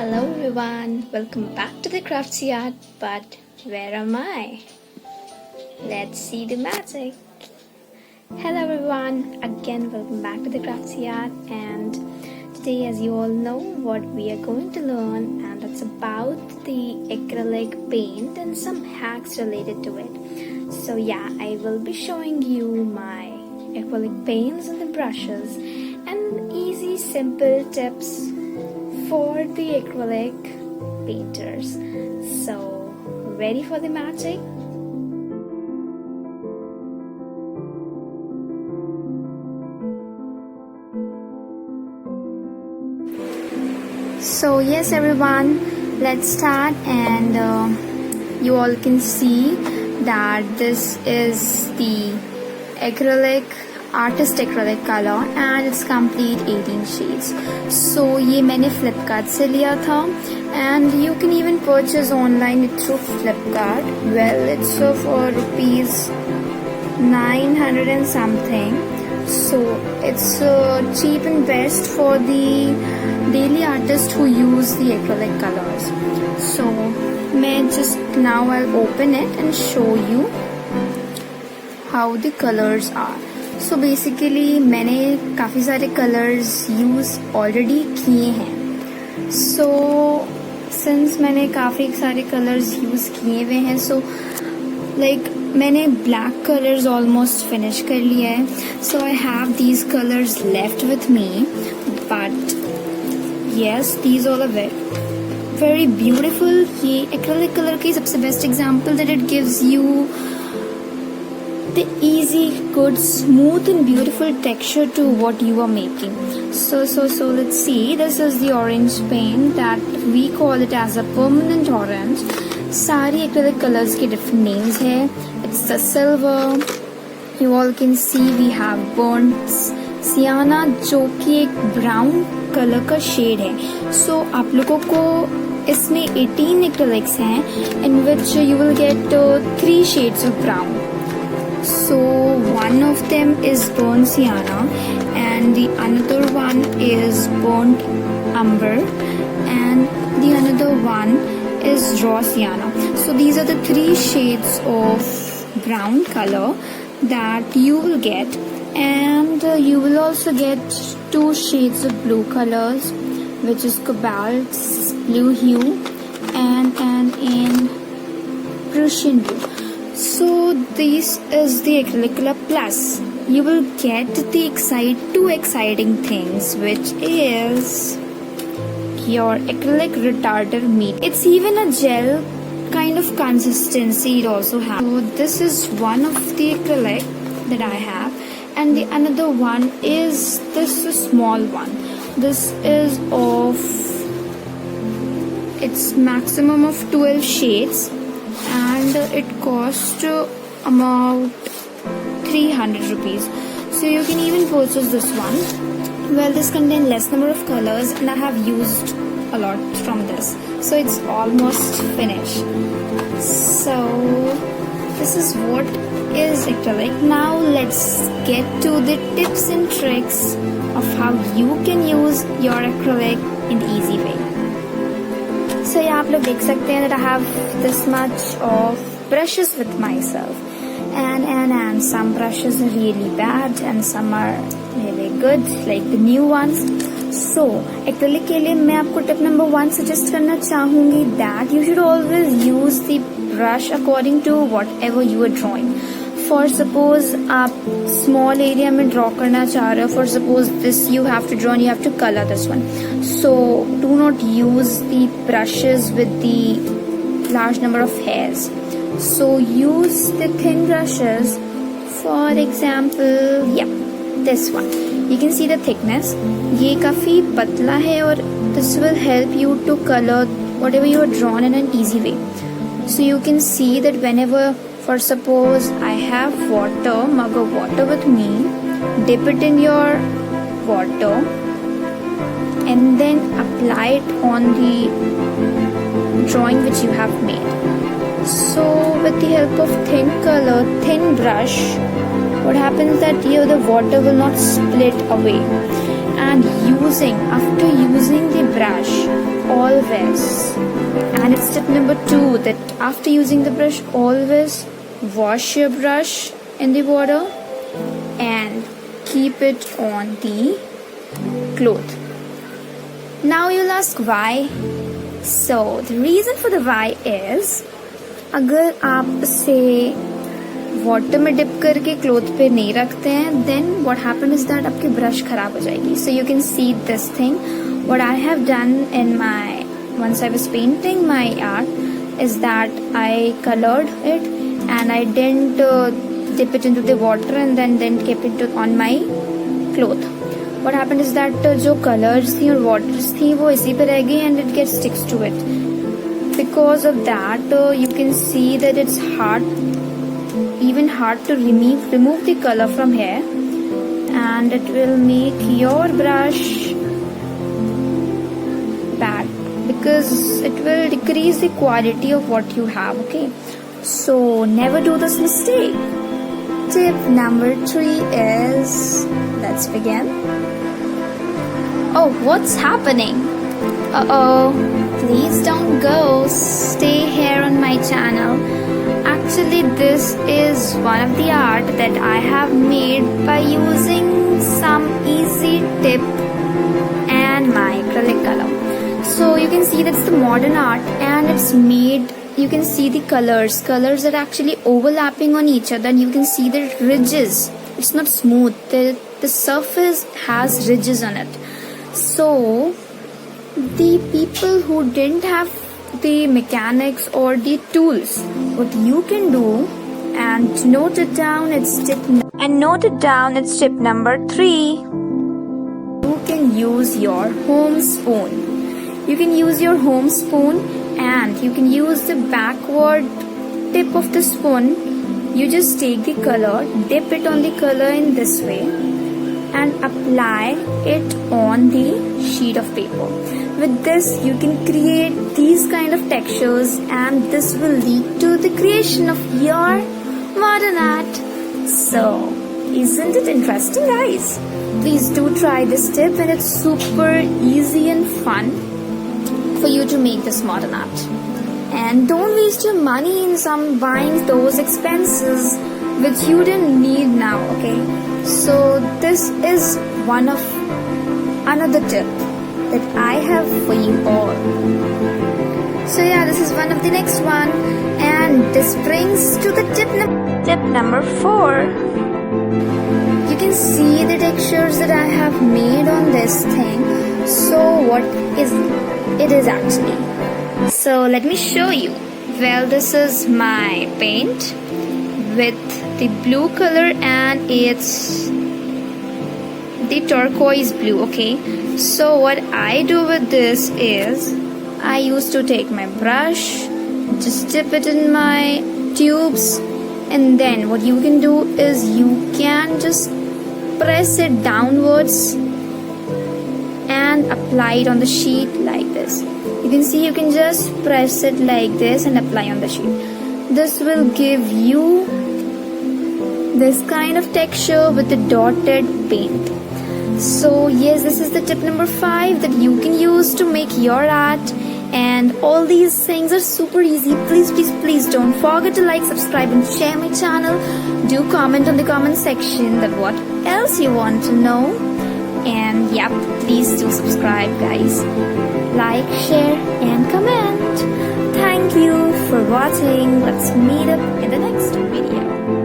Hello everyone, welcome back to the Crafts Yard. But where am I? Let's see the magic. Hello everyone, again welcome back to the Crafts Yard, and today, as you all know, what we are going to learn, and it's about the acrylic paint and some hacks related to it. So yeah, I will be showing you my acrylic paints and the brushes and easy simple tips for the acrylic painters. So, ready for the magic? So yes everyone, let's start, and you all can see that this is the artist acrylic color and it's complete 18 shades. So ये मैंने Flipkart से लिया था, and you can even purchase online through Flipkart. Well, it's for rupees 900 and something. So it's cheap and best for the daily artists who use the acrylic colors. So now I'll open it and show you how the colors are. So basically मैंने काफ़ी सारे colors use already किए हैं. So since मैंने काफ़ी सारे colors use किए हुए हैं, so like मैंने black colors almost finish कर लिया है. So I have these colors left with me, but yes, these all are very beautiful. ये acrylic color की सबसे best example that it gives you the easy, good, smooth and beautiful texture to what you are making. So let's see. This is the orange paint that we call it as a permanent orange. सारी acrylic colors के different names है. It's the silver. You all can see we have burnt sienna, जो कि एक brown color का shade है. So आप लोगों को इसमें 18 acrylics हैं, in which you will get 3 shades of brown. So one of them is burnt sienna, and the another one is burnt umber, and the another one is raw sienna. So these are the 3 shades of brown color that you will get, and you will also get 2 shades of blue colors, which is cobalt blue hue and in Prussian blue. So this is the acrylic color plus. You will get the two exciting things, which is your acrylic retarder meat. It's even a gel kind of consistency it also has. So this is one of the acrylic that I have, and the another one is this small one. This is it's maximum of 12 shades, and it cost about 300 rupees. So you can even purchase this one. Well, this contains less number of colors, and I have used a lot from this, so it's almost finished. So this is what is acrylic. Now let's get to the tips and tricks of how you can use your acrylic in the easy way. So यहाँ आप लोग देख सकते हैं that I have this much of brushes with myself, and some brushes are really bad and some are really good, like the new ones. So acrylic के लिए मैं आपको tip number 1 suggest करना चाहूँगी that you should always use the brush according to whatever you are drawing. For suppose आप small area में draw करना चाह रहे हो, for suppose this you have to draw and you have to color this one. So do not use the brushes with the large number of hairs. So use the thin brushes. For example, yeah, this one. You can see the thickness. ये काफ़ी पतला है, और this will help you to color whatever you are drawn in an easy way. So you can see that whenever, for suppose I have mug of water with me, dip it in your water and then apply it on the drawing which you have made. So with the help of thin brush, what happens that here the water will not split away, and after using the brush, always, and it's tip number 2, that after using the brush, always wash your brush in the water and keep it on the cloth. Now you'll ask why. So the reason for the why is, अगर आप इसे water में dip करके cloth पे नहीं रखते हैं, then what happen is that आपकी ब्रश खराब हो जाएगी. So you can see this thing. What I have done in my once I was painting my art is that I colored it and I didn't dip it into the water and then kept it on my cloth. What happened is that जो colors थी और waters थी वो इसी पे रह गई and it gets sticks to it. Because of that you can see that it's hard to remove the color from here, and it will make your brush bad because it will decrease the quality of what you have. Okay, so never do this mistake. Tip number 3 is, let's begin. Oh, what's happening? Please don't go. Stay here on my channel. Actually, this is one of the art that I have made by using some easy tip and my acrylic color. So you can see that's the modern art, and it's made, you can see the colors are actually overlapping on each other, and you can see the ridges. It's not smooth, the surface has ridges on it. So the people who didn't have the mechanics or the tools, what you can do, and note it down, it's tip number 3. You can use your home spoon. You can use your home spoon and you can use the backward tip of the spoon. You just take the color, dip it on the color in this way and apply it on the sheet of paper. With this you can create these kind of textures, and this will lead to the creation of your modern art. So isn't it interesting, guys? Please do try this tip, and it's super easy and fun for you to make this modern art. And don't waste your money in some buying those expenses which you didn't need now. Okay, so this is one of another tip that I have for you all. So yeah, this is one of the next one, and this brings to the tip number 4. You can see the textures that I have made on this thing. So what is it is actually? So let me show you. Well, this is my paint with the blue color, and it's the turquoise blue. Okay, so what I do with this is I used to take my brush, just dip it in my tubes, and then what you can do is you can just press it downwards and apply it on the sheet like this. You can see you can just press it like this and apply on the sheet. This will give you this kind of texture with the dotted paint. So yes, this is the tip number 5 that you can use to make your art, and all these things are super easy. Please don't forget to like, subscribe and share my channel. Do comment on the comment section that what else you want to know, and yep, please do subscribe, guys. Like, share and comment. Thank you for watching. Let's meet up in the next video.